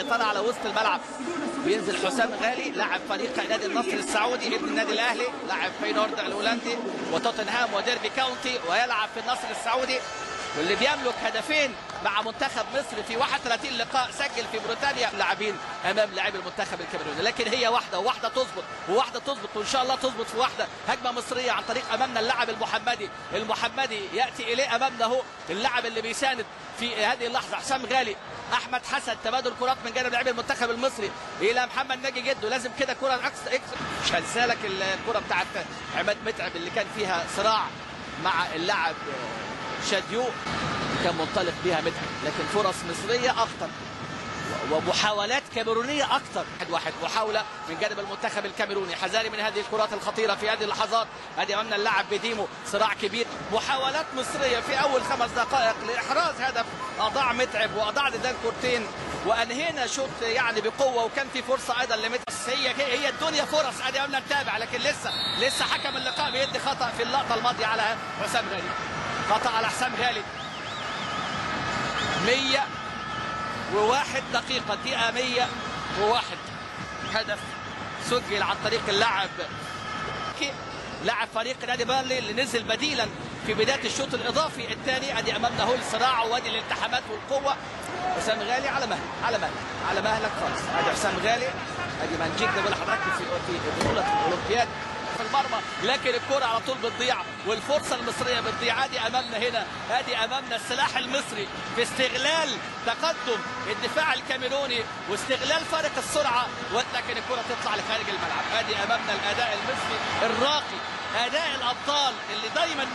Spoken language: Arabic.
طلع على وسط الملعب، بينزل حسام غالي لاعب فريق نادي النصر السعودي ابن النادي الاهلي، لاعب فينورد الهولندي وتوتنهام وديربي كاونتي، ويلعب في النصر السعودي، واللي بيملك هدفين مع منتخب مصر في 31 لقاء سجل في بريطانيا. لاعبين امام لاعبي المنتخب الكاميروني، لكن هي واحده وواحده تظبط وواحده تظبط، وان شاء الله تظبط في واحده. هجمه مصريه عن طريق امامنا اللاعب المحمدي ياتي اليه امامنا اهو اللاعب اللي بيساند في هذه اللحظه حسام غالي. احمد حسن تبادل كرات من جانب لاعبي المنتخب المصري الى محمد ناجي جده، لازم كده كره اكس. مش هنسالك الكره بتاعت عماد متعب اللي كان فيها صراع مع اللاعب شاديو، كان منطلق بها متعب، لكن فرص مصريه اخطر ومحاولات كاميرونيه اكثر. 1-1 محاوله من جانب المنتخب الكاميروني، حذاري من هذه الكرات الخطيره في هذه اللحظات. ادي امامنا اللاعب بديمو، صراع كبير، محاولات مصريه في اول 5 دقائق لاحراز هدف. اضاع متعب واضاع ديدان كورتين، وانهينا شوط يعني بقوه، وكان في فرصه ايضا لمتعب. هي الدنيا فرص. ادي امامنا نتابع، لكن لسه حكم اللقاء بيدي خطا في اللقطه الماضيه على حسام غالي، خطا على حسام غالي. 101 دقيقة، دقيقة 101 هدف سجل عن طريق لاعب فريق نادي بيرلي اللي نزل بديلا في بداية الشوط الإضافي الثاني. ادي امامنا هو الصراع وادي الالتحامات والقوة. حسام غالي على مهلك خالص. ادي حسام غالي، ادي مانجيك ده بقول لحضرتك في بطولة الأولمبياد في المرمى، لكن الكرة على طول بتضيع والفرصة المصرية بتضيع. ادي امامنا هنا، ادي امامنا السلاح المصري في استغلال تقدم الدفاع الكاميروني واستغلال فارق السرعة، ولكن الكرة تطلع لخارج الملعب. ادي امامنا الاداء المصري الراقي، اداء الابطال اللي دايما